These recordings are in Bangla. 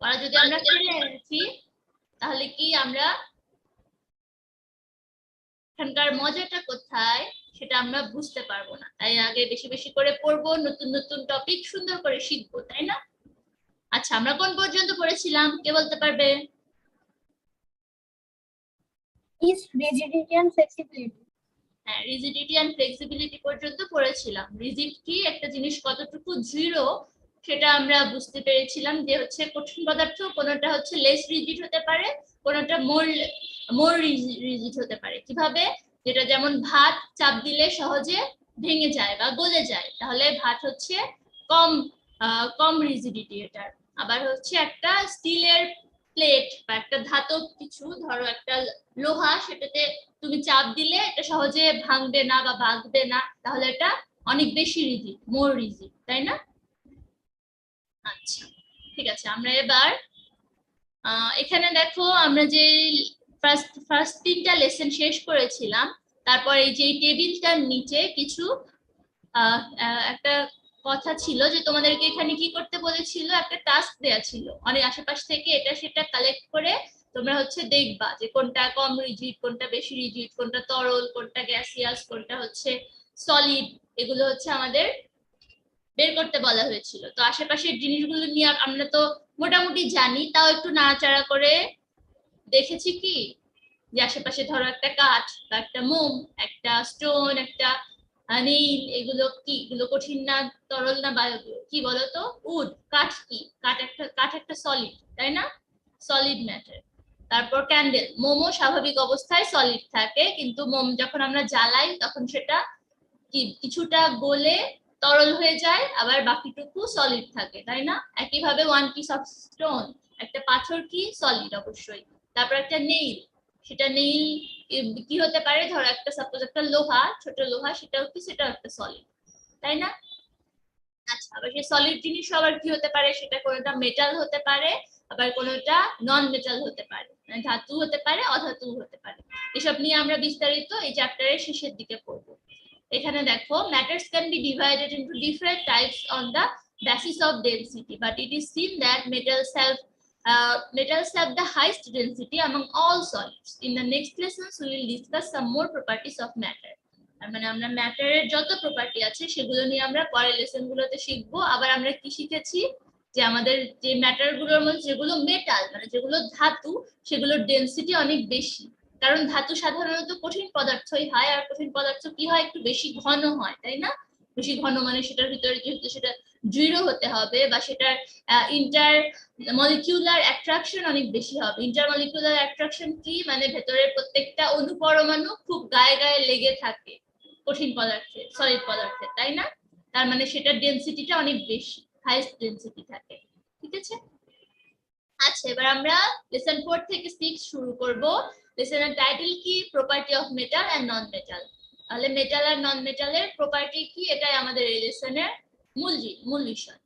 পড়া যদি আমরা ফেলে আছি তাহলে কি আমরা এখানকার মজাটা কোথায় সেটা আমরা বুঝতে পারবো না। তাই আগে বেশি বেশি করে পড়বো, নতুন নতুন টপিক সুন্দর করে শিখবো, তাই না? আচ্ছা, আমরা কোন পর্যন্ত পড়েছিলাম কে বলতে পারবে? is rigidity and flexibility. হ্যাঁ, রিজিডিটি এন্ড ফ্লেক্সিবিলিটি পর্যন্ত পড়েছিলাম। রিজিড কি, একটা জিনিস কতটুকু দৃঢ় সেটা আমরা বুঝতে পেরেছিলাম, যে হচ্ছে কঠিন পদার্থ কোনটা হচ্ছে লেস রিজিড হতে পারে, কোনটা মোর রিজিড হতে পারে। কিভাবে? যেটা যেমন ভাত চাপ দিলে সহজে ভেঙে যায় বা গলে যায়, তাহলে ভাত হচ্ছে কম কম রিজিডিটি এটার। আবার হচ্ছে একটা স্টিলের প্লেট বা একটা ধাতব কিছু, ধরো একটা লোহা, সেটাতে তুমি চাপ দিলে এটা সহজে ভাঙবে না বা ভাঙবে না, তাহলে এটা অনেক বেশি রিজিড, মোর রিজিড, তাই না? আচ্ছা, ঠিক আছে, আমরা এবার এখানে দেখো আমরা যে ফার্স্ট তিনটা লেসন শেষ করেছিলাম, তারপর এই যে টেবিলটার নিচে কিছু একটা কথা ছিল যে তোমাদেরকে এখানে কি করতে বলেছিল, একটা টাস্ক দেয়া ছিল, অনেক আশেপাশ থেকে এটা সেটা কালেক্ট করে তোমরা হচ্ছে দেখবা যে কোনটা কম রিজিড, কোনটা বেশি রিজিড, কোনটা তরল, কোনটা গ্যাসিয়াস, কোনটা হচ্ছে সলিড, এগুলো হচ্ছে আমাদের বের করতে বলা হয়েছিল। তো আশেপাশের জিনিসগুলো নিয়ে আমরা তো মোটামুটি জানি, তাও একটু নাড়াচাড়া করে দেখেছি কি, যে আশেপাশে ধরো একটা কাঠ বা একটা মোম, একটা স্টোন, একটা নীল, এগুলো কি, এগুলো কঠিন না তরল না বায়বীয়? কি বলতো? উড, কাঠ কি? কাঠ একটা সলিড, তাই না? Solid matter. তারপর ক্যান্ডেল, মোমো স্বাভাবিক অবস্থায় সলিড থাকে, কিন্তু মোম যখন আমরা জ্বালাই তখন সেটা কি কিছুটা গলে তরল হয়ে যায়, আবার বাকিটুকু সলিড থাকে, তাই না? একইভাবে ওয়ান পিস অফ স্টোন, একটা পাথর কি সলিড অবশ্যই। তারপর একটা নেইল, সেটা নেইল কি হতে পারে, ধরো একটা সাপোজ একটা লোহা, ছোট লোহা, সেটাও কি, সেটাও একটা সলিড, তাই না? আচ্ছা, আবার সেই সলিড জিনিস আবার কি হতে পারে, সেটা কোনোটা মেটাল হতে পারে, আবার কোনোটা নন মেটাল হতে পারে, মানে ধাতু হতে পারে, অধাতু হতে পারে। এসব নিয়ে আমরা বিস্তারিত এই চ্যাপ্টারের শেষের দিকে পড়বো। এখানে দেখো, matters can be divided into different types on the basis of density, but it is seen that metals have the highest density among all solids. In the next lessons we will discuss some more properties of matter. মানে আমরা ম্যাটারের যত প্রপার্টি আছে সেগুলো নিয়ে আমরা পরের লেসন গুলোতে শিখবো। আবার আমরা কি শিখেছি, যে আমাদের যে ম্যাটার গুলোর মধ্যে যেগুলো মেটাল, মানে যেগুলো ধাতু, সেগুলোর ডেনসিটি অনেক বেশি, কারণ ধাতু সাধারণত কঠিন পদার্থই হয়, আর কঠিন পদার্থ কি হয়, একটু বেশি ঘন হয়, তাই না? বেশি ঘন মানে সেটার ভিতরে যেহেতু সেটা দৃঢ় হতে হবে, বা সেটার ইন্টার মলিকিউলার অ্যাট্রাকশন অনেক বেশি হবে। ইন্টার মলিকিউলার অ্যাট্রাকশন কি, মানে ভেতরের প্রত্যেকটা অণু পরমাণু খুব গায়ে গায়ে লেগে থাকে কঠিন পদার্থে, সলিড পদার্থে, তাই না? তার মানে সেটার ডেনসিটিটা অনেক বেশি, হাইয়েস্ট ডেনসিটি থাকে। ঠিক আছে? আচ্ছা, এবার আমরা লেসন 4 থেকে 6 শুরু করব। লেসনের টাইটেল কি, property of metal and non metal. তাহলে মেটাল আর নন মেটালের প্রপার্টি কি, এটাই আমাদের এই লেসনের মূল বিষয়।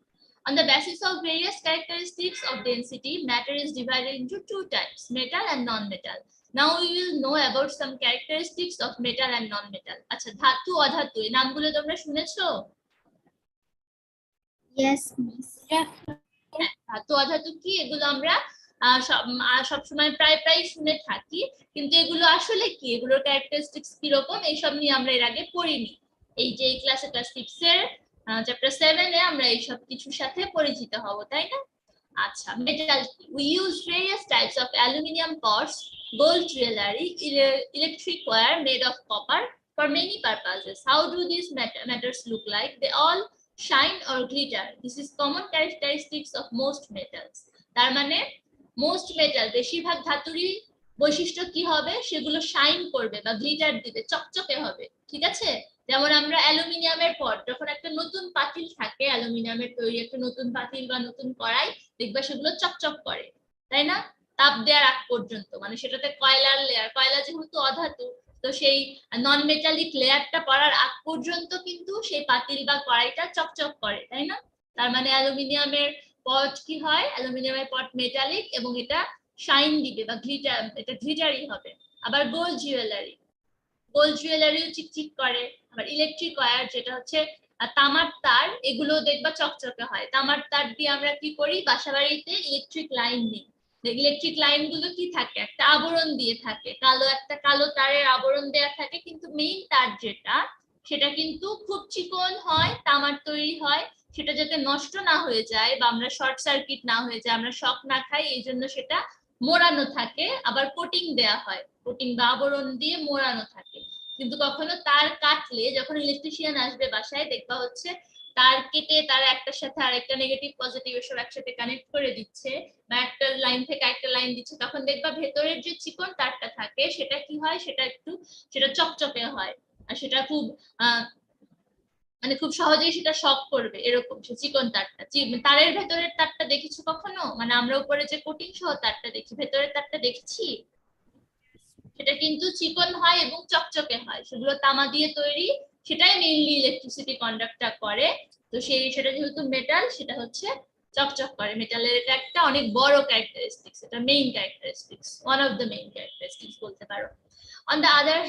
On the basis of various characteristics of density, matter is divided into two types, metal and non-metal. Now we will know about some characteristics of metal and non-metal. আচ্ছা, ধাতু অধাতু এই নামগুলো তোমরা শুনেছো? Yes, miss. ধাতু অধাতু কি, এগুলো আমরা সবসময় প্রায় শুনে থাকি, কিন্তু এগুলো আসলে কি, এগুলোর ক্যারেক্টারিস্টিক্স কিরকম, এইসব নিয়ে আমরা এর আগে পড়িনি। এই যে ক্লাস 6 এর চ্যাপ্টার 7 এ আমরা এইসব কিছুর সাথে পরিচিত হব, তাই না? আচ্ছা, metal, we use various types of aluminum pots, gold jewelry, electric wire made of copper for many purposes. How do these matters look like? They all shine or glitter. This is common characteristics of most metals. তার মানে মোস্ট মেটাল, বেশিরভাগ ধাতুরই বৈশিষ্ট্য কি হবে, সেগুলো শাইন করবে বা গ্লিটার দিবে, চকচকে হবে। ঠিক আছে? যেমন আমরা অ্যালুমিনিয়ামের পট, যখন একটা নতুন পাতিল থাকে, অ্যালুমিনিয়ামের তৈরি একটা নতুন পাতিল বা নতুন কড়াই, দেখবা সেগুলো চকচক করে, তাই না? তাপ দেওয়ার আগ পর্যন্ত, মানে সেটাতে কয়লার লেয়ার, কয়লা যেহেতু অধাতু, তো সেই নন মেটালিক লেয়ারটা পড়ার আগ পর্যন্ত কিন্তু সেই পাতিল বা কড়াইটা চকচক করে, তাই না? তার মানে অ্যালুমিনিয়ামের পট কি হয়, অ্যালুমিনিয়ামের পট মেটালিক এবং এটা শাইন দিবে বা গ্লিটার, এটা গ্লিটারি হবে। আবার গোল্ড জুয়েলারিও চিকচিক করে। আবার ইলেকট্রিক ওয়্যার, যেটা হচ্ছে আর তামার তার এগুলো দেখবা চকচকে হয়। তামার তার দিয়ে আমরা কি করি, বাসাবাড়িতে ইলেকট্রিক লাইন নিই। ইলেকট্রিক লাইন গুলো কি থাকে, একটা আবরণ দিয়ে থাকে, একটা কালো তারের আবরণ দেয়া থাকে, কিন্তু মেইন তার যেটা সেটা কিন্তু খুব চিকন হয়, তামার তৈরি হয়। সেটা যাতে নষ্ট না হয়ে যায় বা আমরা শর্ট সার্কিট না হয়ে যায়, আমরা শক না খাই, এই জন্য সেটা মোড়ানো থাকে, আবার কোটিং দেয়া হয়, কোটিং বা আবরণ দিয়ে মোড়ানো থাকে। কিন্তু কখনো তার কাটলে, যখন ইলেকট্রিশিয়ান আসবে বাসায়, দেখবা হচ্ছে তার কেটে তারা একটার সাথে আরেকটা নেগেটিভ পজিটিভ এসব একসাথে কানেক্ট করে দিচ্ছে, বা একটা লাইন থেকে একটা লাইন দিচ্ছে, তখন দেখবা ভেতরের যে চিকন তারটা থাকে সেটা কি হয়, সেটা চকচকে হয়। আর সেটা খুব মানে খুব সহজেই সেটা শক করবে, এরকম সে চিকন তারটা। তারের ভেতরের তারটা দেখেছো কখনো? মানে আমরা উপরে যে কোটিং সহ তারটা দেখি, ভেতরের তারটা দেখছি, সেটা কিন্তু চিকন হয় এবং চকচকে হয়, সেগুলো তামা দিয়ে তৈরি। সেটাই মেইনলি ইলেকট্রিসিটি কন্ডাক্টটা করে। তো সেটা যেহেতু মেটাল, সেটা হচ্ছে চকচক করে। মেটালের এটা একটা অনেক বড় ক্যারেক্টারিস্টিক্স, এটা main characteristics, one of the main characteristics বলতে পারো। On the other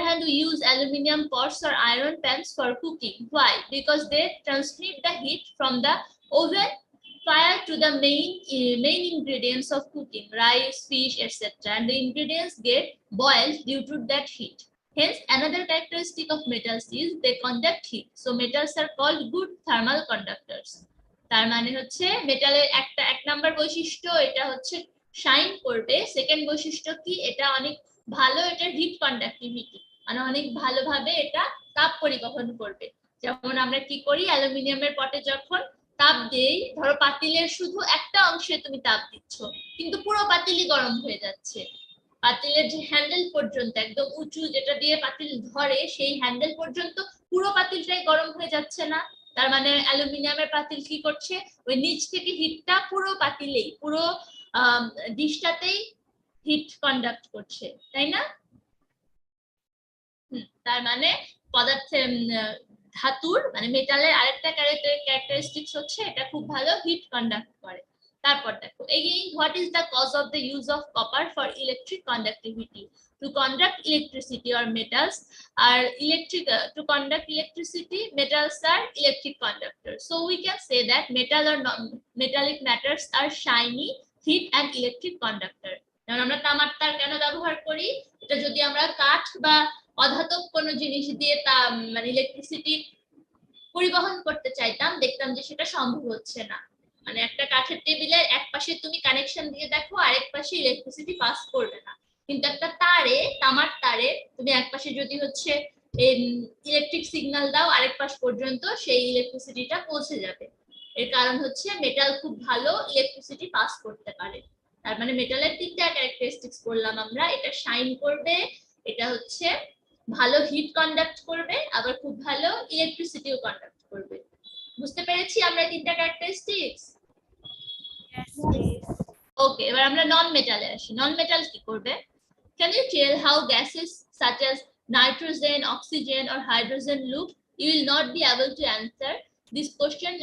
hand, we use aluminium pots or iron pans for cooking. Why? Because they transmit the heat from the oven fire to the main ingredients of cooking, rice, fish, etc., and the ingredients get boiled due to that heat. Hence, another characteristic of metals is they conduct heat. So metals are called good thermal conductors. তার মানে হচ্ছে মেটালের এক নাম্বার বৈশিষ্ট্য এটা হচ্ছে শাইন করবে। সেকেন্ড বৈশিষ্ট্য কি, এটা অনেক ভালো, এটা হিট কন্ডাক্টিভিটি, মানে অনেক ভালোভাবে এটা তাপ পরিবহন করবে। যেমন আমরা কি করি, অ্যালুমিনিয়ামের পটে যখন তাপ দেই, ধরো পাতিলের শুধু একটা অংশে তুমি তাপ দিচ্ছ, কিন্তু পুরো পাতিলই গরম হয়ে যাচ্ছে। পাতিলের যে হ্যান্ডেল পর্যন্ত, একদম উঁচু যেটা দিয়ে পাতিল ধরে, সেই হ্যান্ডেল পর্যন্ত পুরো পাতিলটাই গরম হয়ে যাচ্ছে না? তার মানে অ্যালুমিনিয়ামের পাতিল কি করছে, ওই নিচ থেকে হিটটা পুরো পাতিলেই, পুরো ডিশটাতেই হিট কন্ডাক্ট করছে, তাই না? তার মানে পদার্থের ধাতুর মানে মেটালের আরেকটা ক্যারেক্টারিস্টিক্স হচ্ছে এটা খুব ভালো হিট কন্ডাক্ট করে। তারপর দেখো, again what is the cause of the use of copper for electric conductivity? To conduct electricity or metals are to conduct electricity, metals are electric conductors. So we can say that metallic matters are shiny, heat and electric conductor. যেমন আমরা তামার তার কেন ব্যবহার করি, এটা যদি আমরা কাঠ বা অধাতব কোনো জিনিস দিয়ে তা মানে ইলেকট্রিসিটি পরিবহন করতে চাইতাম, দেখতাম যে সেটা সম্ভব হচ্ছে না। মানে একটা কাঠের টেবিলের এক পাশে তুমি কানেকশন দিয়ে দেখো, আরেক পাশে ইলেকট্রিসিটি পাস করবে না। কিন্তু একটা তারে, তামার তারে তুমি এক পাশে যদি হচ্ছে ইলেকট্রিক সিগন্যাল দাও, আরেক পাশ পর্যন্ত সেই ইলেকট্রিসিটিটা পৌঁছে যাবে। এর কারণ হচ্ছে মেটাল খুব ভালো ইলেকট্রিসিটি পাস করতে পারে। তার মানে মেটালের তিনটা ক্যারেক্টারিস্টিক্স বললাম আমরা, এটা শাইন করবে, এটা হচ্ছে ভালো হিট কন্ডাক্ট করবে, আবার খুব ভালো ইলেকট্রিসিটিও কন্ডাক্ট করবে। বুঝতে পেরেছি আমরা তিনটা ক্যারেক্টারিস্টিক্স? ওকে, এবার আমরা নন মেটালে আসি। নন মেটাল কি করবে? Can you tell how gases such as nitrogen, oxygen or hydrogen look? You will not be able to answer this question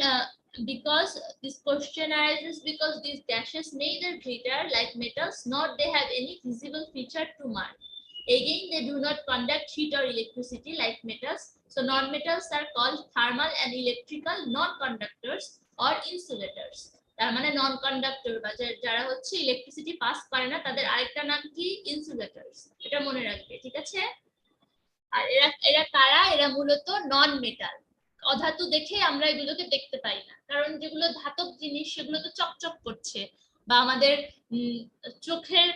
because this question arises because these gases neither glitter like metals nor they have any visible feature to mark. Again, they do not conduct heat or electricity like metals. So non-metals are called thermal and electrical non-conductors or insulators. তার মানে নন কন্ডাক্টর বা যারা হচ্ছে ইলেকট্রিসিটি পাস করে না, তাদের আরেকটা নাম কি, ইনসুলেটরস। এটা মনে রাখবে, ঠিক আছে? আর এরা কারা? এরা মূলত নন মেটাল। অধাতু দেখে আমরা এগুলোকে দেখতে পাই না, কারণ যেগুলো ধাতব জিনিস সেগুলো তো চকচক করছে, বা আমাদের চোখের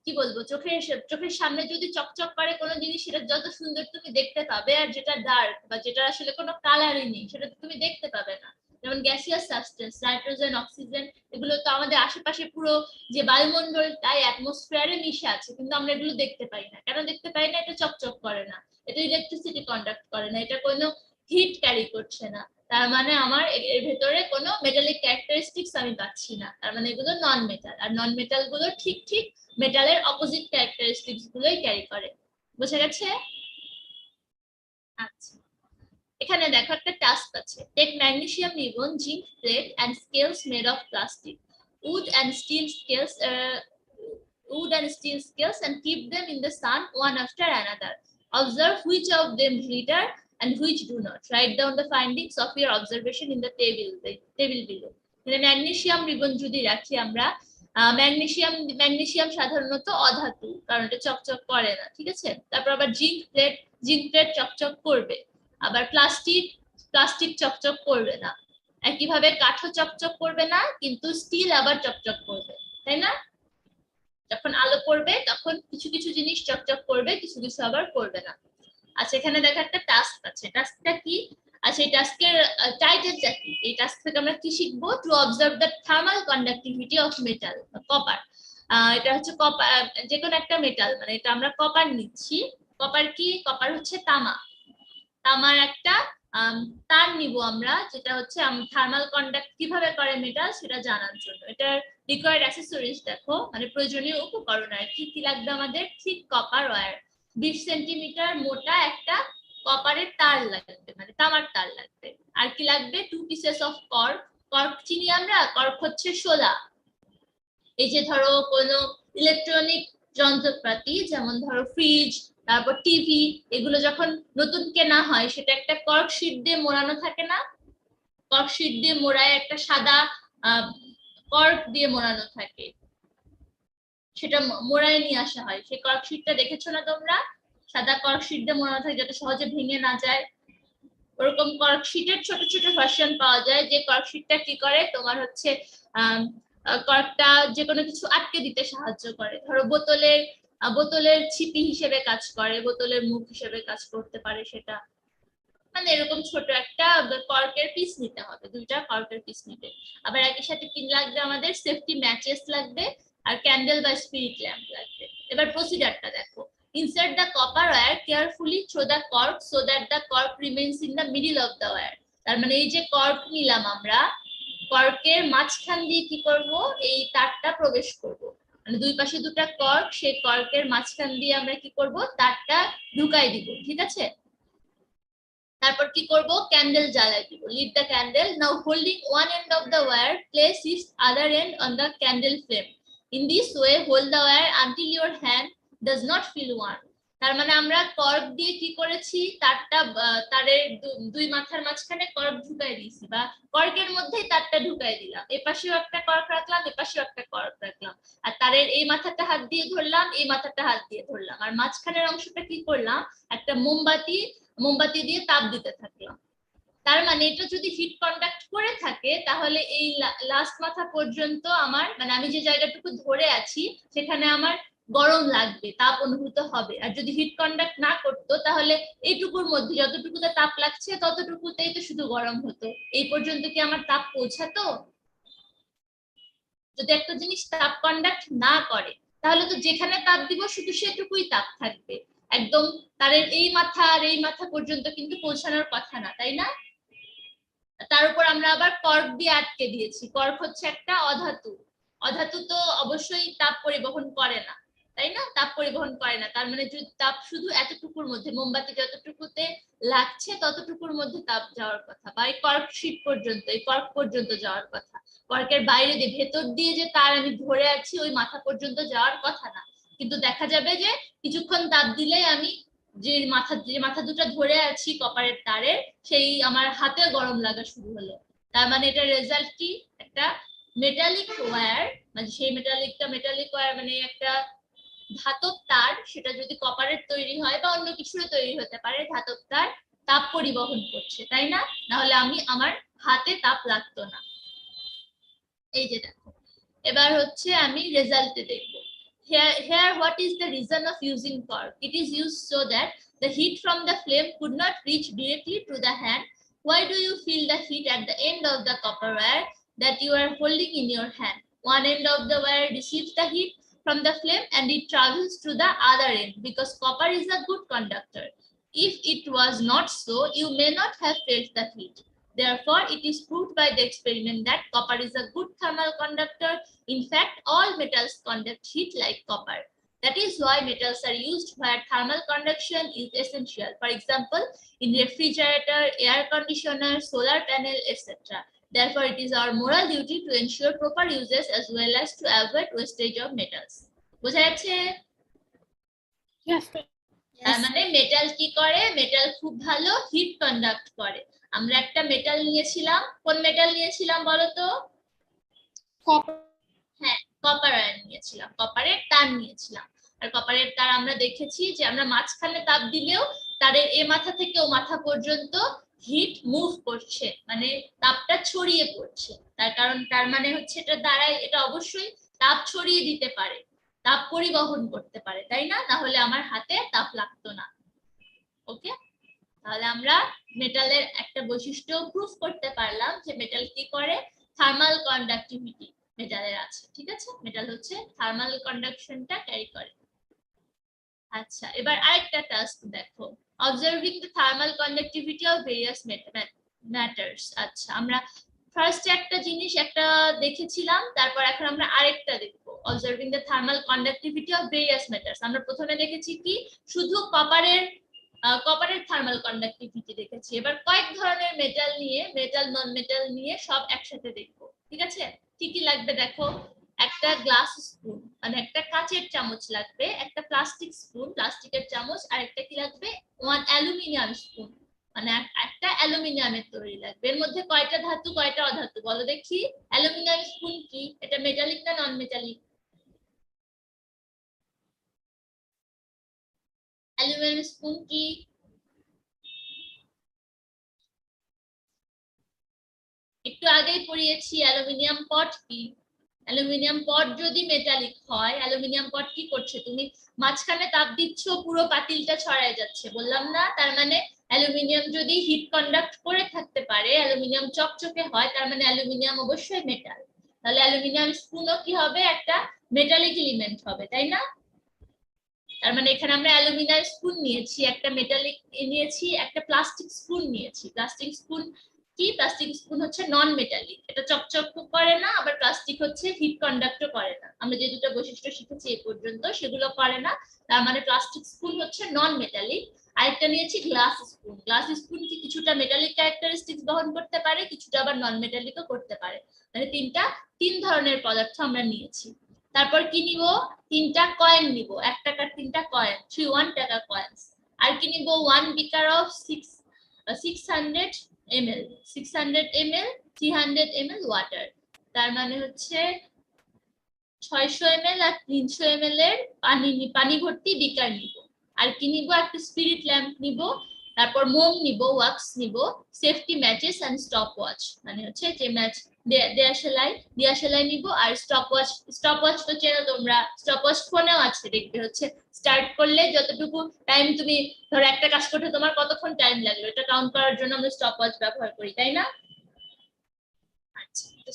কি বলবো, চোখের সামনে যদি চকচক করে কোনো জিনিস, সেটা যত সুন্দর তুমি দেখতে পাবে, আর যেটা ডার্ক বা যেটা আসলে কোনো কালারই নেই, সেটা তুমি দেখতে পাবে না। যেমন গ্যাসিয়াস সাবস্টেন্স, নাইট্রোজেন, অক্সিজেন, এগুলো তো আমাদের আশেপাশে পুরো যে বায়ুমণ্ডলটাই অ্যাটমসফিয়ারে মিশে আছে, কিন্তু আমরা এগুলো দেখতে পাই না। কেন দেখতে পাই না? এটা চকচক করে না, এটা ইলেকট্রিসিটি কন্ডাক্ট করে না, এটা কোনো হিট ক্যারি করছে না। তার মানে আমার এর ভেতরে কোনো মেটালিক ক্যারেক্টারিস্টিক্স আমি পাচ্ছি না, তার মানে এগুলো নন মেটাল। আর নন মেটাল গুলো ঠিক মেটালের অপোজিট ক্যারেক্টারিস্টিক্স গুলোই ক্যারি করে। বুঝে গেছে? আচ্ছা, এখানে দেখো একটা টাস্ক আছে। Take magnesium ribbon, zinc plate and scales made of plastic, wood and steel scales and keep them in the sun one after another. Observe which of them glitter and which do not. Write down the findings of your observation in the table below. Magnesium ribbon যদি রাখি আমরা, ম্যাগনেসিয়াম সাধারণত অধাতু, কারণ এটা চকচক করে না, ঠিক আছে। তারপর আবার জিঙ্ক প্লেট চকচক করবে। আবার প্লাস্টিক চকচক করবে না। একইভাবে কাঠও চকচক করবে না, কিন্তু স্টিল আবার চকচক করবে, তাই না? যখন আলো পড়বে তখন কিছু কিছু জিনিস চকচক করবে, কিছু কিছু আবার করবে না। আচ্ছা, এখানে দেখো একটা টাস্ক আছে। টাস্কটা কি? আচ্ছা, এই টাস্কের টাইটেলটা কি? এই টাস্ক থেকে আমরা কি শিখবো? To observe the thermal conductivity of metal, copper. এটা হচ্ছে কপার, যে কোনো একটা মেটাল, মানে এটা আমরা কপার নিচ্ছি। কপার কি? কপার হচ্ছে তামা। তামার একটা তার নিব আমরা, যেটা হচ্ছে থার্মাল কন্ডাক্ট কিভাবে করে মেটাল সেটা জানার জন্য। এটার রিকোয়ার্ড অ্যাক্সেসরিজ দেখো, মানে প্রয়োজনীয় উপকরণ আর কি কি লাগবে আমাদের। ঠিক কপার ওয়্যার, 20 সেন্টিমিটার মোটা একটা কপারের তার লাগবে, মানে তামার তার লাগবে। আর কি লাগবে? 2 পিসেস অফ কর্ক। কর্ক চিনি আমরা, কর্ক হচ্ছে শোলা। এই যে ধরো কোনো ইলেকট্রনিক যন্ত্রপাতি, যেমন ধরো ফ্রিজ, তারপর টিভি, এগুলো যখন নতুন কেনা হয় সেটা একটা কর্ক শীট দিয়ে মোড়ানো থাকে না? কর্ক শীট দিয়ে মোড়ায়, একটা সাদা কর্ক দিয়ে মোড়ানো থাকে, সেটা মোড়ায় নিয়ে আসা হয়। সেই কর্ক শীটটা দেখেছো না তোমরা? সাদা কর্ক শীট দিয়ে মোড়ানো থাকে যাতে সহজে ভেঙে না যায়। ওরকম কর্ক শীটের ছোট ছোট ভার্সন পাওয়া যায়, যে কর্ক শীটটা কি করে তোমার হচ্ছে কর্কটা যে কোনো কিছু আটকে দিতে সাহায্য করে। ধরো বোতলের ছিপি হিসেবে কাজ করে, বোতলের মুখ হিসেবে কাজ করতে পারে সেটা। মানে এরকম ছোট একটা কর্কের পিস নিতে হবে, 2টা কর্কের পিস নিতে। আবার একই সাথে কি লাগবে আমাদের? সেফটি ম্যাচেস লাগবে, আর ক্যান্ডেল বা স্পিরিট ল্যাম্প লাগবে। এবার প্রসিডারটা দেখো। Insert the copper wire carefully through the cork so that the cork remains in the middle of the wire. তার মানে এই যে কর্ক নিলাম আমরা, কর্কের মাঝখান দিয়ে কি করব? এই তারটা প্রবেশ করব। মানে দুই পাশে 2টা কর্ক, সেই কর্কের মাঝখান দিয়ে আমরা কি করব? তারটা ঢুকাই দিব, ঠিক আছে। তারপর কি করব? ক্যান্ডেল জ্বালাই দিব। Lead the candle. Now holding one end of the wire, place its other end on the candle flame. In this way hold the wire until your hand does not feel warm. তার মানে আমরা কর্ক দিয়ে কি করেছি? তারের দুই মাথার মাঝখানে কর্ক ঢুকাই দিয়েছি, বা কর্কের মধ্যেই তারটা ঢুকাই দিলাম। এপাশেও একটা কর্ক রাখলাম, এপাশেও একটা কর্ক রাখলাম, আর তারের এই মাথাটা হাত দিয়ে ধরলাম, এই মাথাটা হাত দিয়ে ধরলাম, আর মাঝখানের অংশটা কি করলাম? একটা মোমবাতি দিয়ে তাপ দিতে থাকলাম। তার মানে এটা যদি হিট কন্ডাক্ট করে থাকে, তাহলে এই লাস্ট মাথা পর্যন্ত আমার, মানে আমি যে জায়গাটুকু ধরে আছি সেখানে আমার গরম লাগবে, তাপ অনুভূত হবে। আর যদি হিট কন্ডাক্ট না করতো, তাহলে এইটুকুর মধ্যে যতটুকুতে তাপ লাগছে ততটুকুতেই তো শুধু গরম হতো। এই পর্যন্ত কি আমার তাপ পৌঁছাতো? যদি একটা জিনিস তাপ কন্ডাক্ট না করে, তাহলে তো যেখানে তাপ দিব শুধু সেটুকুই তাপ থাকবে, একদম তারের এই মাথা আর এই মাথা পর্যন্ত কিন্তু পৌঁছানোর কথা না, তাই না? তার উপর আমরা আবার কর্ক দিয়ে আটকে দিয়েছি। কর্ক হচ্ছে একটা অধাতু। অধাতু তো অবশ্যই তাপ পরিবহন করে না, তাই না? তাপ পরিবহন করে না। তার মানে যদি তাপ শুধু এতটুকুর মধ্যে, মোমবাতি যতটুকুতে লাগছে ততটুকুর মধ্যে তাপ যাওয়ার কথা, বা এই কর্ক শীট পর্যন্ত, এই কর্ক পর্যন্ত যাওয়ার কথা। কর্কের বাইরে দিয়ে, ভেতর দিয়ে যে তার আমি ধরে আছি ওই মাথা পর্যন্ত যাওয়ার কথা না। কিন্তু দেখা যাবে যে কিছুক্ষণ তাপ দিলেই আমি যে মাথা দুটো ধরে আছি কপারের তারের, সেই আমার হাতে গরম লাগা শুরু হলো। তার মানে এটা রেজাল্ট কি? একটা মেটালিক ওয়্যার, মানে সেই মেটালিক ওয়্যার মানে একটা ধাতব তার, সেটা যদি কপারের তৈরি হয় বা অন্য কিছুর তৈরি হতে পারে, ধাতব তার তাপ পরিবহন করছে, তাই না? নাহলে আমার হাতে তাপ লাগতো না। এই যে দেখো, এবার হচ্ছে আমি রেজাল্টে দেখবো। Here what is the reason of using cork? It is used so that the heat from the flame could not reach directly to the hand. Why do you feel the heat at the end of the copper wire that you are holding in your hand? One end of the wire receives the heat from the flame and it travels to the other end, because copper is a good conductor. If it was not so, you may not have felt the heat. Therefore, it is proved by the experiment that copper is a good thermal conductor. In fact, all metals conduct heat like copper. That is why metals are used where thermal conduction is essential. For example, in refrigerator, air conditioner, solar panel, etc. Therefore, it is our moral duty to ensure proper uses as well as to avoid wastage of metals. বোঝা যাচ্ছে? Yes. তার মানে মেটাল কি করে, মেটাল খুব ভালো হিট কন্ডাক্ট করে। আমরা একটা মেটাল নিয়েছিলাম, কোন মেটাল নিয়েছিলাম বলো তো? হ্যাঁ, কপার আয়ন নিয়েছিলাম, কপারের তার নিয়েছিলাম। আর কপারের তার আমরা দেখেছি যে আমরা মাঝখানে তাপ দিলেও তারের এ মাথা থেকে ও মাথা পর্যন্ত হিট মুভ করছে, মানে তাপটা ছড়িয়ে পড়ছে। তার কারণ তার মানে হচ্ছে এটা দ্বারাই এটা অবশ্যই তাপ ছড়িয়ে দিতে পারে, তাপ পরিবহন করতে পারে, তাই না? না হলে আমার হাতে তাপ লাগতো না। ওকে, তাহলে আমরা মেটালের একটা বৈশিষ্ট্য প্রুফ করতে পারলাম যে মেটাল কি করে, থার্মাল কন্ডাক্টিভিটি মেটালের আছে। ঠিক আছে, মেটাল হচ্ছে থার্মাল কন্ডাকশনটা ক্যারি করে। আচ্ছা, এবার আরেকটা টাস্ক দেখো, observing the thermal conductivity of various matters. আচ্ছা, আমরা ফার্স্ট একটা জিনিস একটা দেখেছিলাম, তারপর এখন আমরা আরেকটা দেখবো, observing the thermal conductivity of various matters. আমরা প্রথমে দেখেছি কি, শুধু কপারের থার্মাল কন্ডাক্টিভিটি দেখেছি। এবার কয়েক ধরনের মেটাল নিয়ে, মেটাল নন মেটাল নিয়ে সব একসাথে দেখবো। ঠিক আছে, কি কি লাগবে দেখো, একটা গ্লাস স্পুন মানে একটা কাচের চামচ লাগবে, একটা প্লাস্টিক স্পুন প্লাস্টিকের চামচ, আর একটা কি লাগবে, ওয়ান অ্যালুমিনিয়াম স্পুন মানে একটা অ্যালুমিনিয়ামের তৈরি লাগবে। এর মধ্যে কয়টা ধাতু কয়টা অধাতু বলো দেখি। অ্যালুমিনিয়াম স্পুন কি, এটা মেটালিক না নন মেটালিক? অ্যালুমিনিয়াম স্পুন কি? একটু আগেই পড়িয়েছি অ্যালুমিনিয়াম পট কি। অ্যালুমিনিয়াম পট যদি মেটালিক হয়, অ্যালুমিনিয়াম পট কি করছে, তুমি মাঝখানে তাপ দিচ্ছ, পুরো পাতিলটা ছড়ায় যাচ্ছে, বললাম না? তার মানে অ্যালুমিনিয়াম যদি হিট কন্ডাক্ট করে থাকতে পারে, অ্যালুমিনিয়াম চকচকে হয়, তার মানে অ্যালুমিনিয়াম অবশ্যই মেটাল। তাহলে অ্যালুমিনিয়াম স্পুনও কি হবে, একটা মেটালিক এলিমেন্ট হবে, তাই না? তার মানে এখানে আমরা অ্যালুমিনিয়াম স্পুন নিয়েছি, একটা মেটালিক নিয়েছি, একটা প্লাস্টিক স্পুন নিয়েছি। প্লাস্টিক স্পুন কি, প্লাস্টিক স্পুন হচ্ছে নন মেটালিক, এটা চকচক করে না, আবার প্লাস্টিক হচ্ছে হিট কন্ডাক্টও করে না। আমরা যে দুটো বৈশিষ্ট্য শিখেছি এই পর্যন্ত সেগুলো করে না, তার মানে প্লাস্টিক স্পুন হচ্ছে নন মেটালিক। আরেকটা নিয়েছি গ্লাস স্পুন। গ্লাস স্পুন কি কিছুটা মেটালিক ক্যারেক্টারিস্টিক্স বহন করতে পারে, কিছুটা আবার নন মেটালিকও করতে পারে। মানে তিন ধরনের পদার্থ আমরা নিয়েছি। তারপর কি নিব, তিনটা কয়েন নিব, 1 টাকার তিনটা কয়েন, 3 1 টাকা কয়েন্স। আর কি নিব, 1 beaker of 600 ml, 600 ml 300 ml water. তার মানে হচ্ছে 600 ml আর 300 ml এর পানি ভর্তি বিকার নিব। আর কি নিব, একটা স্পিরিট ল্যাম্প নিব, তারপর মোম নিব, ওয়াক্স নিব, safety matches and stop watch, মানে হচ্ছে যে ম্যাচ দিয়াশালাই নিব, আর স্টপ ওয়াচ তো চেনো তোমরা, স্টপ ওয়াচ ফোনেও আছে, দেখবে হচ্ছে স্টার্ট করলে যতটুকু টাইম তুমি ধরো একটা কাজ করতে তোমার কতক্ষণ টাইম লাগলো এটা কাউন্ট করার জন্য আমরা স্টপ ওয়াচ ব্যবহার করি, তাই না?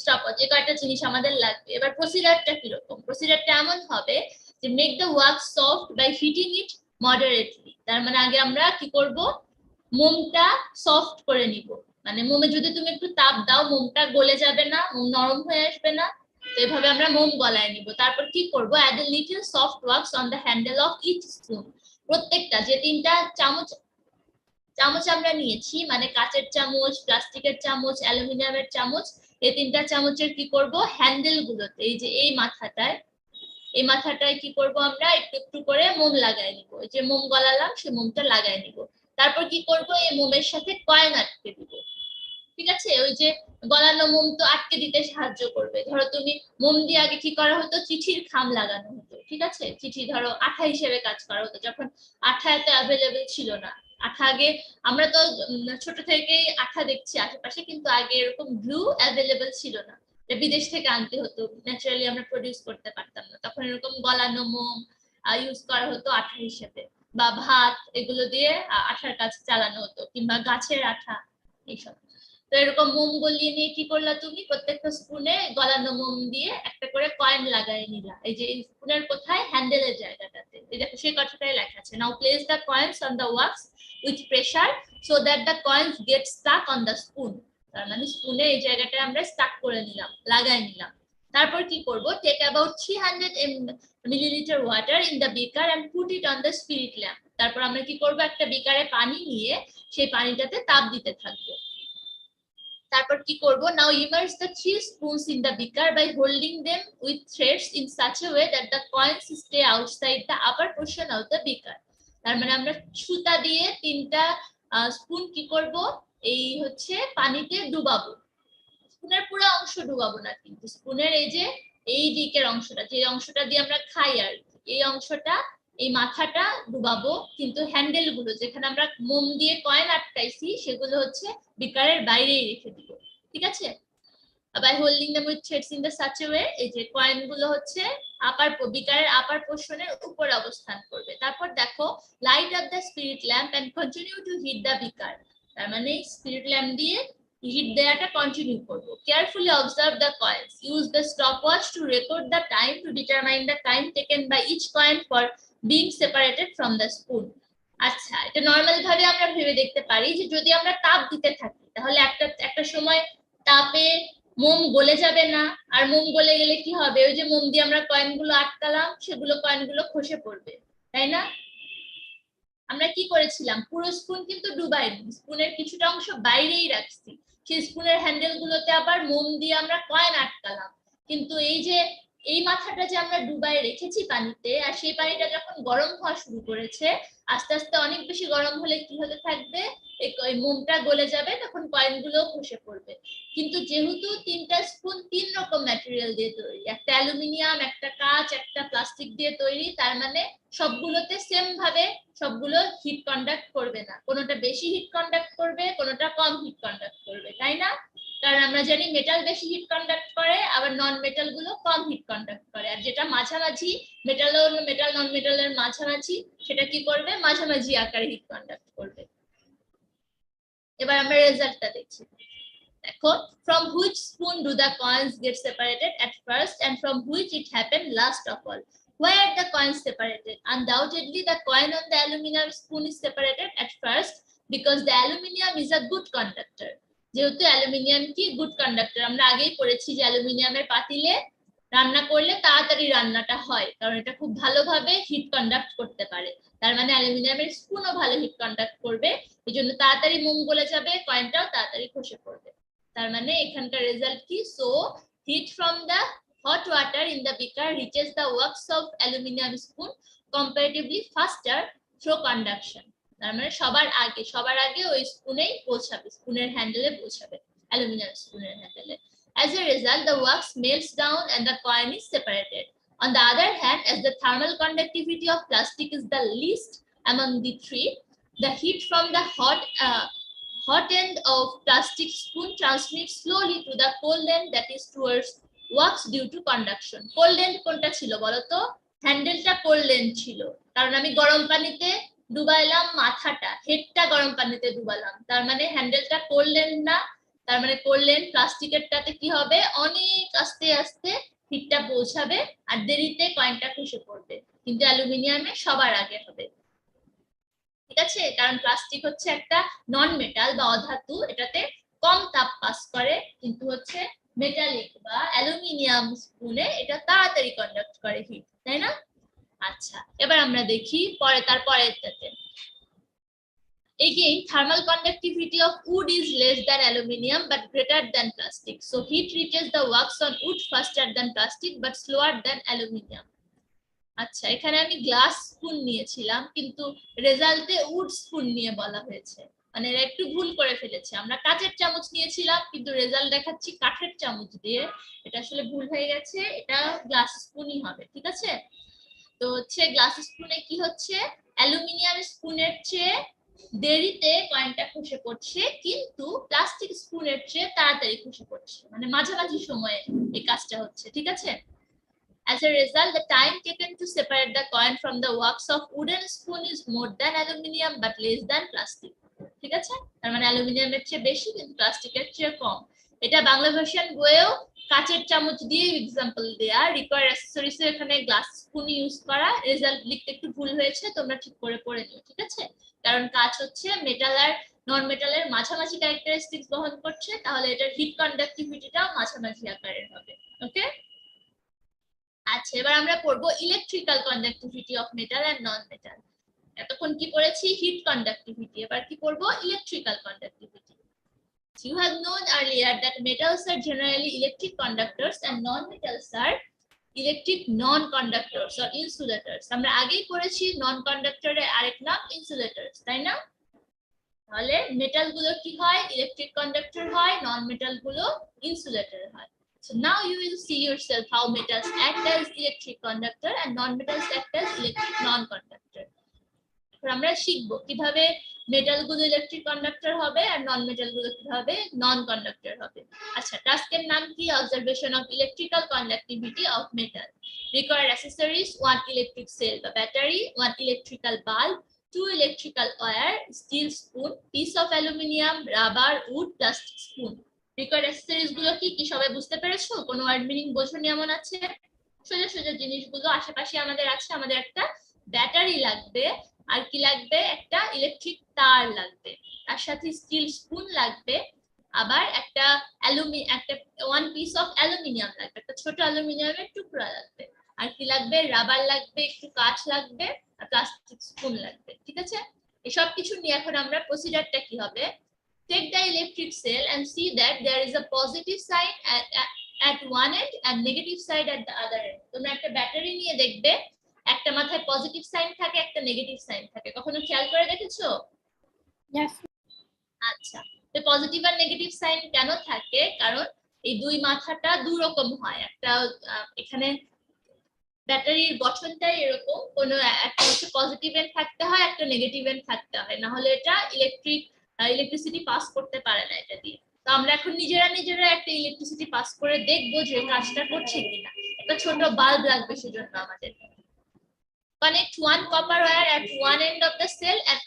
স্টপ ওয়াচ, এই কয়টা জিনিস আমাদের লাগবে। এবার প্রসিজারটা কিরকম, প্রসিজারটা এমন হবে যে make the wax soft by heating it moderately. তার মানে আগে আমরা কি করব, মোমটা সফট করে নিব। মানে মোমে যদি তুমি একটু তাপ দাও মোমটা গলে যাবে না, মোম নরম হয়ে আসবে না, তো এভাবে আমরা মোম গলায় নিব। তারপর কি করব, add a little soft wax on the handle of each spoon. প্রত্যেকটা যে তিনটা চামচ চামচ আমরা নিয়েছি, মানে কাচের চামচ, প্লাস্টিকের চামচ, অ্যালুমিনিয়ামের চামচ, এই তিনটা চামচের কি করব, হ্যান্ডেল গুলোতে, এই যে এই মাথাটায় কি করব, আমরা একটু একটু করে মোম লাগাই নিব। যে মোম গলালাম সে মোমটা লাগাই নিব। তারপর কি করব, এই মোমের সাথে কয়েন আটকে দিব। ঠিক আছে, ওই যে গলানো মোম তো আটকে দিতে সাহায্য করবে। ধরো তুমি মোম দিয়ে আগে কি করা হতো, চিঠির খাম লাগানো হতো। ঠিক আছে, চিঠি ধরো আঠা হিসেবে কাজ করা হতো, যখন আঠা এত অ্যাভেলেবেল ছিল না। আঠা আগে আমরা তো ছোট থেকেই আঠা দেখছি আশেপাশে, কিন্তু আগে এরকম গ্লু অ্যাভেলেবেল ছিল না, বিদেশ থেকে আনতে হতো, ন্যাচারালি আমরা প্রডিউস করতে পারতাম না। তখন এরকম গলানো মোম ইউজ করা হতো আঠা হিসেবে, বা ভাত এগুলো দিয়ে আঠার কাজ চালানো হতো, কিংবা গাছের আঠা এইসব। তো এরকম মোম গলিয়ে নিয়ে কি করলা তুমি, প্রত্যেকটা স্পুনে গলানো মোম দিয়ে একটা করে কয়েন লাগাই নিলা। এই যে স্পুনের কোথায়, হ্যান্ডেলের জায়গাটাতে, এই দেখো সেই কথাটাই লেখা আছে, now place the coins on the wax with pressure so that the coins get stuck on the spoon. তার মানে স্পুনে এই জায়গাটা আমরা স্টাক করে নিলাম, লাগাই নিলাম। তারপর কি করব, take about 300 millilitre water in the beaker and put it on the spirit lamp. তারপর আমরা কি করব, একটা বিকারে পানি নিয়ে সেই পানিটাতে তাপ দিতে থাকবো। তারপর কি করব, নাও immerse the 3 spoons in the beaker by holding them with threads in such a way that the coins stay outside the upper portion of the beaker. তার মানে আমরা সুতা দিয়ে 3টা স্পুন কি করব, এই হচ্ছে পানিতে ডুবাবো। স্পুনের পুরো অংশ ডুবাবো না, কিন্তু স্পুনের এই যে এই দিকের অংশটা, যে অংশটা দিয়ে আমরা খাই আর এই অংশটা, এই মাথাটা ডুবাবো, কিন্তু হ্যান্ডেল গুলো যেখানে আমরা মোম দিয়ে কয়েন আটকাইছি সেগুলো হচ্ছে বিকারের বাইরেই রেখে দিব। ঠিক আছে? by holding them with threads in the such a way, এই যে কয়েন গুলো হচ্ছে বিকারের আপার পোর্শনের উপর অবস্থান করবে। তারপর দেখো, light up the spirit lamp and continue to heat the beaker. তার মানে স্পিরিট ল্যাম্প দিয়ে হিট দেওয়াটা কন্টিনিউ করব। Carefully observe the coins, use the stopwatch to record the time to determine the time taken by each coin for being separated from the spoon. আচ্ছা, এটা নরমাল ভাবে আমরা ভেবে দেখতে পারি যে যদি আমরা তাপ দিতে থাকি তাহলে একটা সময় তাপে মোম গলে যাবে না, আর মোম গলে গেলে কি হবে, ওই যে মোম দিয়ে আমরা কয়েনগুলো আটকালাম সেগুলো কয়েনগুলো খসে পড়বে, তাই না? আমরা কি করেছিলাম, পুরো স্পুন কিন্তু ডুবাইনি, স্পুনের কিছুটা অংশ বাইরেই রাখছি। সেই স্পুনের হ্যান্ডেল গুলোতে আবার মোম দিয়ে আমরা কয়েন আটকালাম, কিন্তু এই যে এই মাথাটা যে আমরা ডুবাই রেখেছি পানিতে, আর সেই পানিটা যখন গরম হওয়া শুরু করেছে, আস্তে আস্তে অনেক বেশি গরম হলে কি হতে থাকবে, এই মোমটা গলে যাবে, তখন কয়েনগুলো খসে পড়বে। কিন্তু যেহেতু 3টা স্পুন 3 রকম ম্যাটেরিয়াল দিয়ে তৈরি, একটা অ্যালুমিনিয়াম, একটা কাঁচ, একটা প্লাস্টিক দিয়ে তৈরি, তার মানে সবগুলোতে সেম ভাবে সবগুলো হিট কন্ডাক্ট করবে না, কোনোটা বেশি হিট কন্ডাক্ট করবে, কোনোটা কম হিট কন্ডাক্ট করবে, তাই না? কারণ আমরা জানি মেটাল বেশি হিট কন্ডাক্ট করে, আবার নন মেটাল গুলো কম হিট কন্ডাক্ট করে, আর যেটা মাঝামাঝি মেটাল ও মেটাল নন মেটালের মাঝামাঝি, সেটা কি করবে, মাঝামাঝি আকারে হিট কন্ডাক্ট করবে। এবার আমরা রেজাল্টটা দেখি। দেখো, from which spoon do the coins get separated at first and from which it happened last of all? Where the coins separated? Undoubtedly, the coin on the aluminum spoon is separated at first because the aluminum is a good conductor. যেহেতু অ্যালুমিনিয়াম কি গুড কন্ডাক্টর, আমরা আগেই পড়েছি যে অ্যালুমিনিয়ামের পাতিলে রান্না করলে তাড়াতাড়ি রান্নাটা হয়, কারণ এটা খুব ভালোভাবে হিট কন্ডাক্ট করতে পারে। তার মানে অ্যালুমিনিয়ামের স্পুনও ভালো হিট কন্ডাক্ট করবে, এই জন্য তাড়াতাড়ি মোম গলে যাবে, কয়েনটাও তাড়াতাড়ি খসে পড়বে। তার মানে এখানকার রেজাল্ট কি, so heat from the hot water in the beaker reaches the wax of aluminum spoon comparatively faster through conduction. তার মানে সবার আগে ওই স্পুনেই পৌঁছাবে, স্পুনের হ্যান্ডেলে পৌঁছাবে, অ্যালুমিনিয়াম স্পুনের হ্যান্ডেলে। As a result, the wax melts down and the coin is separated. On the other hand, as the thermal conductivity of plastic is the least among the three, the heat from the hot end of plastic spoon transmits slowly to the cold end that is towards wax due to conduction. Cold end কোনটা ছিল বলো তো, হ্যান্ডেলটা কোল্ড এন্ড ছিল, কারণ আমি গরম পানিতে ডুবাইলাম মাথাটা, হেডটা গরম পানিতে ডুবালাম, তার মানে হ্যান্ডেলটা কোল্ড এন্ড না, তার মানে কোল্ড এন্ড প্লাস্টিকেরটাতে কি হবে, অনেক আস্তে আস্তে হিটটা পৌঁছাবে আর দেরিতে কয়েনটা খসে পড়বে, কিন্তু অ্যালুমিনিয়ামে সবার আগে হবে। ঠিক আছে, কারণ প্লাস্টিক হচ্ছে একটা নন মেটাল বা অধাতু, এটাতে কম তাপ পাস করে, কিন্তু হচ্ছে মেটালিক বা অ্যালুমিনিয়াম স্পুনে এটা তাড়াতাড়ি কন্ডাক্ট করে হিট, তাই না? আচ্ছা, এবার আমরা দেখি তারপরেরটাতে। Again, thermal conductivity of wood is less than aluminium but greater than plastic. So heat reaches the wax on wood faster than plastic but slower than aluminium. আচ্ছা, এখানে আমি গ্লাস স্পুন নিয়েছিলাম, কিন্তু রেজাল্টে উড স্পুন নিয়ে বলা হয়েছে, মানে এরা একটু ভুল করে ফেলেছে। আমরা কাঁচের চামচ নিয়েছিলাম, কিন্তু রেজাল্ট দেখাচ্ছি কাঠের চামচ দিয়ে, এটা আসলে ভুল হয়ে গেছে, এটা গ্লাস স্পুনই হবে। ঠিক আছে, তো হচ্ছে গ্লাস স্পুনে কি হচ্ছে, অ্যালুমিনিয়াম স্পুনের চেয়ে দেরিতে কয়েনটা খসে পড়ছে, কিন্তু প্লাস্টিক স্পুনের চেয়ে তাড়াতাড়ি খসে পড়ছে, মানে মাঝামাঝি সময়ে এই কাজটা হচ্ছে। ঠিক আছে, as a result, the time taken to separate the coin from the wax of wooden spoon is more than aluminium but less than plastic. ঠিক আছে, তার মানে অ্যালুমিনিয়ামের চেয়ে বেশি কিন্তু প্লাস্টিকের চেয়ে কম। এটা বাংলা ভার্সন বইয়েও কাচের চামচ দিয়ে এক্সাম্পল দেয়া, রিকোয়ার্ড অ্যাকসেসরিজ এখানে গ্লাস স্পুন ইউজ করা, রেজাল্ট লিখতে একটু ভুল হয়েছে, তোমরা ঠিক করে পড়ে নিও। ঠিক আছে, কারণ কাচ হচ্ছে মেটাল আর নন মেটালের মাঝামাঝি ক্যারেক্টারিস্টিক্স বহন করছে, তাহলে এটার হিট কন্ডাক্টিভিটিটাও মাঝামাঝি আকারের হবে। ওকে, আচ্ছা, এবার আমরা পড়বো electrical conductivity of metal and non metal. এতক্ষণ কি পড়েছি, হিট কন্ডাক্টিভিটি, এবার কি পড়বো, electrical conductivity. You have known earlier that metals are generally electric conductors and non-metals are electric non conductors or insulators. আমরা আগেই পড়েছি নন কন্ডাক্টরের আরেক নাম ইনসুলেটরস, তাই না? তাহলে মেটাল গুলো কি হয়? ইলেকট্রিক কন্ডাক্টর হয়, নন মেটাল গুলো ইনসুলেটর হয়। So now you will see yourself how metals act as electric conductor and non-metals act as electric non-conductor. আমরা শিখবো কিভাবে মেটাল গুলো ইলেকট্রিক কন্ডাক্টর হবে আর নন মেটাল গুলো কিভাবে নন কন্ডাক্টর হবে। আচ্ছা, টাস্কের নাম কি? Observation of electrical conductivity of metal. Required accessories: 1 electric cell বা battery, 1 electrical bulb, 2 electrical wire, steel spoon, piece of aluminium, rubber, wood, plastic spoon. Required accessories গুলো কি কি সবাই বুঝতে পেরেছো? কোনো ওয়ার্ড মিনিং বোঝনি এমন আছে? সোজা সোজা জিনিসগুলো আশেপাশে আমাদের আছে। আমাদের একটা ব্যাটারি লাগবে, আর কি লাগবে? একটা ইলেকট্রিক তার লাগবে, তার সাথে স্টিল স্পুন লাগবে, আবার একটা ওয়ান পিস অফ অ্যালুমিনিয়াম লাগবে, একটা ছোট অ্যালুমিনিয়ামের টুকরা লাগবে, আর কি লাগবে? রাবার লাগবে, একটু কাঁচ লাগবে, আর প্লাস্টিক স্পুন লাগবে। ঠিক আছে, এসব কিছু নিয়ে এখন আমরা প্রসিজারটা কি হবে? Take the electric cell and see that there is a positive sign at one end and negative side at the other end. তোমরা একটা ব্যাটারি নিয়ে দেখবে, একটা মাথায় পজিটিভ সাইন থাকে, একটা নেগেটিভ সাইন থাকে। কখনো খেয়াল করে দেখেছো? Yes. আচ্ছা, তো পজিটিভ আর নেগেটিভ সাইন কেন থাকে? কারণ এই দুই মাথাটা দুই রকম হয়। একটা এখানে ব্যাটারির গঠনটাই এরকম, কোনো একটা হচ্ছে পজিটিভ এন্ড থাকতে হয়, একটা নেগেটিভ এন্ড থাকতে হয়, না হলে এটা ইলেকট্রিসিটি পাস করতে পারে না এটা দিয়ে। তো আমরা এখন নিজেরা একটা ইলেকট্রিসিটি পাস করে দেখবো যে কাজটা করছে কিনা। একটা ছোট বাল্ব লাগবে সেজন্য আমাদের। Connect one copper wire at one end of the cell and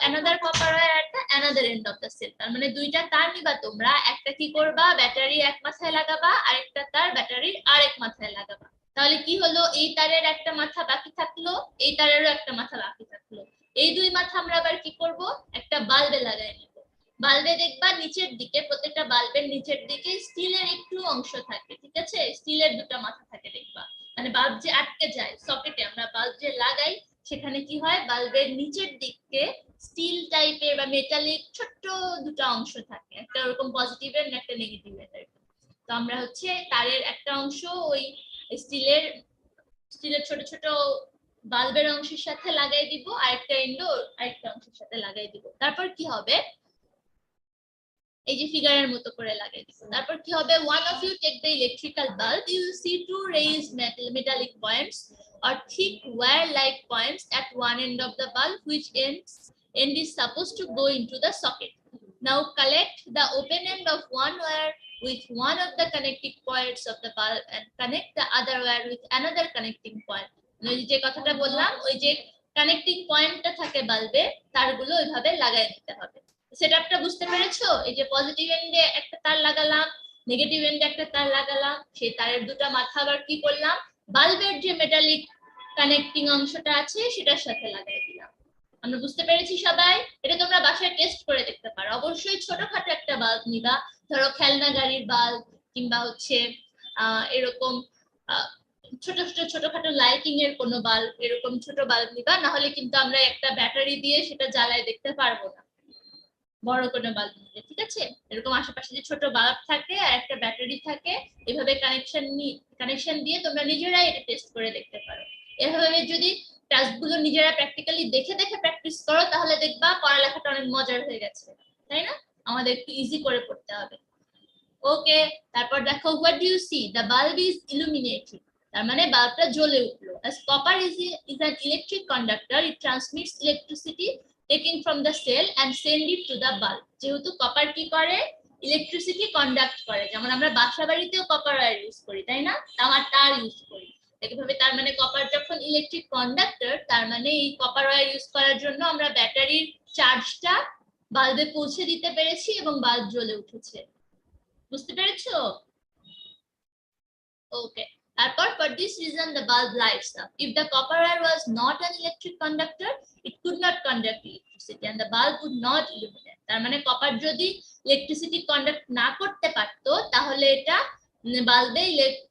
another copper wire at the another end of the cell. তার মানে দুইটা তার নিবা তোমরা, একটা কি করবা? ব্যাটারি এক মাথায় লাগাবা, আরেকটা তার ব্যাটারির আরেক মাথায় লাগাবা। তাহলে কি হলো? এই তারের একটা মাথা বাকি থাকলো, এই তারেরও একটা মাথা বাকি থাকলো। এই দুই মাথা আমরা আবার কি করব? একটা বাল্বে লাগাই নিব। বাল্বে দেখবা নিচের দিকে, প্রত্যেকটা বাল্বের নিচের দিকে স্টিলের একটু অংশ থাকে। ঠিক আছে, স্টিলের দুটো মাথা থাকে দেখবা। মানে বাল্ব যে আটকে যায় সকেটে, আমরা বাল্ব যে লাগাই সেখানে কি হয়? বাল্বের নিচের দিকে স্টিল টাইপের বা মেটালিক ছোট্ট দুটো অংশ থাকে, একটা ওরকম পজিটিভ এর একটা নেগেটিভ এর। তো আমরা হচ্ছে তারের একটা অংশ ওই স্টিলের ছোট ছোট বাল্বের অংশের সাথে লাগাই দিব, আরেকটা এন্ডো আরেকটা অংশের সাথে লাগাই দিব। তারপর কি হবে? এই যে ফিগারের মতো করে লাগাই দিব। তারপর কি হবে? one of you take the electrical bulb, you will see two raised metallic points or thick wire like points at one end of the bulb, which end is supposed to go into the socket. Now collect the open end of one wire with one of the connecting points of the bulb and connect the other wire with another connecting point. যে কথাটা বললাম, ওই যে কানেক্টিং পয়েন্টটা থাকে বাল্বে, তারগুলো ওইভাবে লাগাই দিতে হবে। সেটআপটা বুঝতে পেরেছো? এই যে পজিটিভ এন্ডে একটা তার লাগালাম, নেগেটিভ এন্ডে একটা তার লাগালাম, সেই তারের দুটো মাথা আবার কি করলাম? বাল্বের যে মেটালিক কানেক্টিং অংশটা আছে সেটার সাথে লাগাই দিলাম। আমরা বুঝতে পেরেছি সবাই? এটা তোমরা বাসায় টেস্ট করে দেখতে পারো। অবশ্যই ছোটখাটো একটা বাল্ব নিবা, ধরো খেলনা গাড়ির বাল্ব, কিংবা হচ্ছে এরকম ছোটখাটো লাইটিং এর কোনো বাল্ব, এরকম ছোট বাল্ব নিবা, না হলে কিন্তু আমরা একটা ব্যাটারি দিয়ে সেটা জ্বালায় দেখতে পারবো না। বড় কোনো বাল্ব নিলে, ঠিক আছে? এরকম আশেপাশে যে ছোট বাল্ব থাকে আর একটা ব্যাটারি থাকে, এভাবে কানেকশন দিয়ে তোমরা নিজেরাই এটা টেস্ট করে দেখতে পারো। এভাবে যদি টাস্কগুলো নিজেরা প্র্যাকটিক্যালি দেখে প্র্যাকটিস করো, তাহলে দেখবা পড়ালেখাটা অনেক মজার হয়ে গেছে, তাই না? আমাদের একটু ইজি করে পড়তে হবে। ওকে, তারপর দেখো, what do you see? The bulb is illuminated. তার মানে বাল্বটা জ্বলে উঠলো। as copper is an electric conductor, it transmits electricity taken from the cell and send it to the bulb. যেহেতু কপার কি করে? ইলেকট্রিসিটি কন্ডাক্ট করে। যেমন আমরা বাসা বাড়িতেও কপার ওয়্যার ইউজ করি, তাই না? তামার তার ইউজ করি। একইভাবে তার মানে কপার যখন ইলেকট্রিক কন্ডাক্টর, তার মানে এই কপার ওয়্যার ইউজ করার জন্য আমরা ব্যাটারির চার্জটা বাল্বে পৌঁছে দিতে পেরেছি এবং বাল্ব জ্বলে উঠেছে। বুঝতে পেরেছো? ওকে, তারপর for this reason the bulb lights up. If the copper wire was not an electric conductor, it could not conduct electricity and the bulb would not illuminate. তার মানে কপার যদি ইলেকট্রিসিটি কন্ডাক্ট না করতে পারতো, তাহলে এটা বাল্বে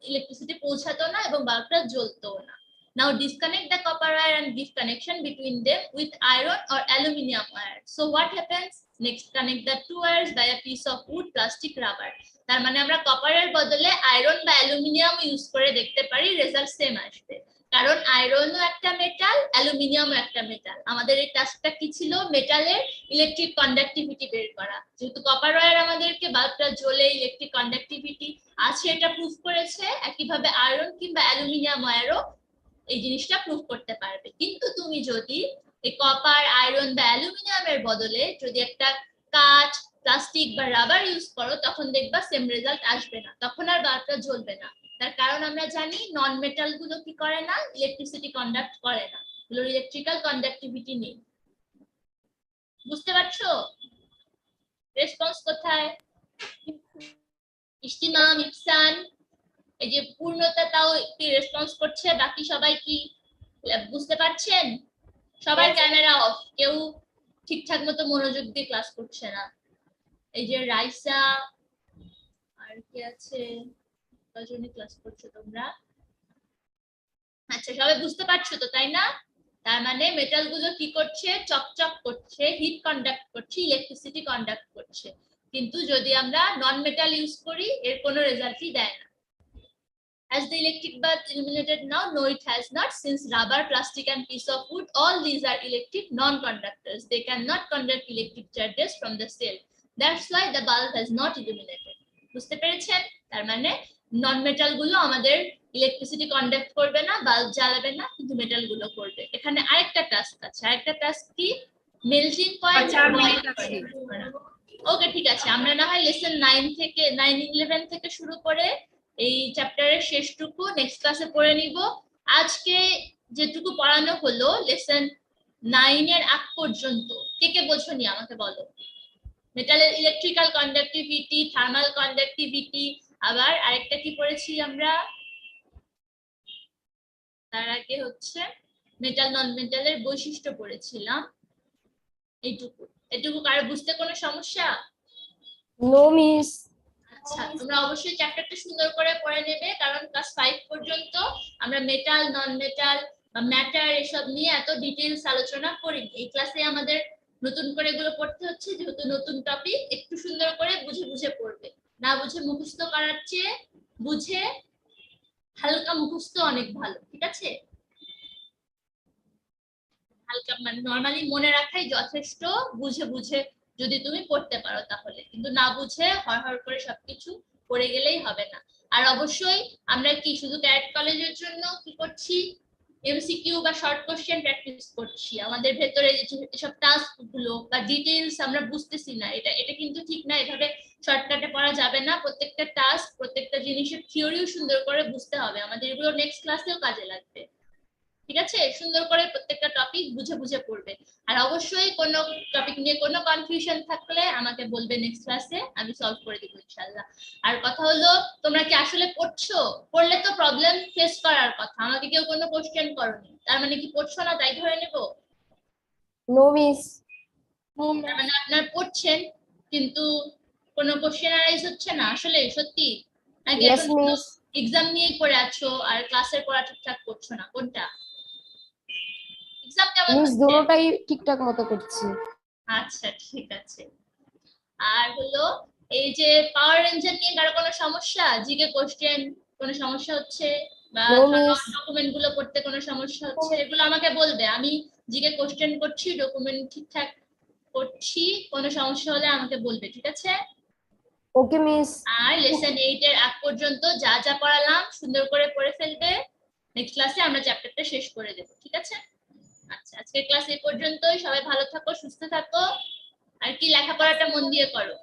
ইলেকট্রিসিটি পৌঁছাতো না এবং বাল্বটা জ্বলতো না। Now disconnect the copper wire and give connection between them with iron or aluminium wire. So what happens? Next, connect the two wires by a piece of wood, plastic, rubber. তার মানে আমরা কপারের বদলে আয়রন বা অ্যালুমিনিয়াম ইউজ করে দেখতে পারি, রেজাল্ট সেম আসবে। কারণ আয়রনও একটা মেটাল, অ্যালুমিনিয়ামও একটা মেটাল। আমাদের এই টাস্কটা কি ছিল? মেটালের ইলেকট্রিক কন্ডাক্টিভিটি বের করা। যেহেতু কপার ওয়্যার আমাদেরকে বাল্বটা জ্বলে ইলেকট্রিক কন্ডাক্টিভিটি আছে এটা প্রুফ করেছে, একইভাবে আয়রন কিংবা অ্যালুমিনিয়াম ওয়্যারও এই জিনিসটা প্রুফ করতে পারবে। কিন্তু তুমি যদি এই কপার, আয়রন বা অ্যালুমিনিয়ামের বদলে যদি একটা কাঁচ, প্লাস্টিক বা রাবার ইউজ করো, তখন দেখবা সেম রেজাল্ট আসবে না, তখন আর বাল্বটা জ্বলবে না। তার কারণ আমরা জানি নন মেটাল গুলো কি করে না, ইলেকট্রিসিটি কন্ডাক্ট করে না, এগুলোর ইলেকট্রিক্যাল কন্ডাক্টিভিটি নেই। বুঝতে পারছো? রেসপন্স কোথায়? ইস্তিমাম, ইফসান, এই যে পূর্ণতা তাও কি রেসপন্স করছে, বাকি সবাই কি বুঝতে পারছেন? সবার ক্যামেরা অফ, কেউ ঠিকঠাক মতো মনোযোগ দিয়ে ক্লাস করছে না। এই যে রাইসা, আর কি আছে, কজনই ক্লাস করছো তোমরা? আচ্ছা, সবাই বুঝতে পারছো তো, তাই না? তার মানে মেটাল গুলো কি করছে? চকচক করছে, হিট কন্ডাক্ট করছে, ইলেকট্রিসিটি কন্ডাক্ট করছে। কিন্তু যদি আমরা নন মেটাল ইউজ করি, এর কোনো রেজাল্টই দেয় না। As the electric bulb illuminated now, no it has not, since rubber, plastic and piece of wood, all these are electric non-conductors. They cannot conduct electric charges from the cell. That's why the bulb has not illuminated. বুঝতে পেরেছেন? তার মানে নন মেটাল গুলো আমাদের ইলেকট্রিসিটি কন্ডাক্ট করবে না, বাল্ব জ্বালাবে না, কিন্তু মেটাল গুলো করবে। এখানে আরেকটা টাস্ক আছে। আরেকটা টাস্ক কি? Melting point. ওকে, ঠিক আছে, আমরা না হয় লেসন 9-11 থেকে শুরু করে এই চ্যাপ্টারের শেষটুকু নেক্সট ক্লাসে পড়ে নিব। আজকে যেটুকু পড়ানো হলো লেসন 9 এর আগ পর্যন্ত কে কে বোঝনি আমাকে বলো। মেটালের ইলেকট্রিক্যাল কন্ডাক্টিভিটি, থার্মাল কন্ডাক্টিভিটি, আবার আরেকটা কি পড়েছি আমরা? তার আগে হচ্ছে মেটাল নন মেটালের বৈশিষ্ট্য পড়েছিলাম। এটুকু কারো বুঝতে কোনো সমস্যা? No miss. আচ্ছা, তোমরা অবশ্যই চ্যাপ্টারটা সুন্দর করে পড়ে নেবে, কারণ ক্লাস 5 পর্যন্ত আমরা মেটাল, নন মেটাল বা ম্যাটার এসব নিয়ে এত ডিটেইলস আলোচনা করিনি। এই ক্লাসে আমাদের নতুন করে এগুলো পড়তে হচ্ছে, যেহেতু নতুন টপিক, একটু সুন্দর করে বুঝে বুঝে পড়বে। না বুঝে মুখস্থ করার চেয়ে বুঝে হালকা মুখস্থ অনেক ভালো, ঠিক আছে? হালকা মানে নরমালি মনে রাখাই যথেষ্ট, বুঝে বুঝে যদি তুমি পড়তে পারো তাহলে। কিন্তু না বুঝে হড়হড় করে সবকিছু পড়ে গেলেই হবে না। আর অবশ্যই আমরা কি শুধু ক্যাডেট কলেজের জন্য কি করছি? এমসিকিউ বা শর্ট কোশ্চেন প্র্যাকটিস করছি। আমাদের ভেতরে যেসব টাস্ক গুলো বা ডিটেইলস আমরা বুঝতেছি না, এটা কিন্তু ঠিক না। এভাবে শর্টকাটে পড়া যাবে না। প্রত্যেকটা টাস্ক, প্রত্যেকটা জিনিসের থিওরিও সুন্দর করে বুঝতে হবে। আমাদের এগুলো নেক্সট ক্লাসেও কাজে লাগবে, ঠিক আছে? সুন্দর করে প্রত্যেকটা টপিক বুঝে বুঝে পড়বে। আর অবশ্যই কোনো টপিক নিয়ে কোনো কনফিউশন থাকলে আমাকে বলবে, নেক্সট ক্লাসে আমি সলভ করে দিব ইনশাআল্লাহ। আর কথা হলো, তোমরা কি আসলে পড়ছো? পড়লে তো প্রবলেম ফেস করার কথা। আমাকে কেউ কোনো কোশ্চেন করনি, তার মানে কি পড়ছো না তাই ধরে নেব? No miss. তার মানে আপনারা পড়ছেন কিন্তু কোনো কোশ্চেন আরাইজ হচ্ছে না আসলে, সত্যি? নাকি ইয়েস এখন মিস। এক্সাম নিয়ে পড়ে আছো আর ক্লাসের পড়া ঠিকঠাক করছো না? কোনটা? এক্সাম কেমন মিস হচ্ছে? দুটোটাই ঠিকঠাক মতো করছি। আচ্ছা, ঠিক আছে। আর হলো, এই যে পাওয়ার রেঞ্জার নিয়ে কারো কোনো সমস্যা? জিকে কোশ্চেন কোনো সমস্যা হচ্ছে, বা নো মিস। ডকুমেন্ট গুলো পড়তে কোনো সমস্যা হচ্ছে, এগুলো আমাকে বলবে। আমি জিকে কোশ্চেন করছি, ডকুমেন্ট ঠিকঠাক করছি, কোনো সমস্যা হলে আমাকে বলবে, ঠিক আছে? ওকে মিস। আর লেসন 8 এর আগ পর্যন্ত যা যা পড়ালাম সুন্দর করে পড়ে ফেলবে। নেক্সট ক্লাসে আমরা চ্যাপ্টারটা শেষ করে দেব, ঠিক আছে? আচ্ছা, আজকের ক্লাস এই পর্যন্তই। সবাই ভালো থাকো, সুস্থ থাকো, আর কি লেখাপড়াটা মন দিয়ে করো।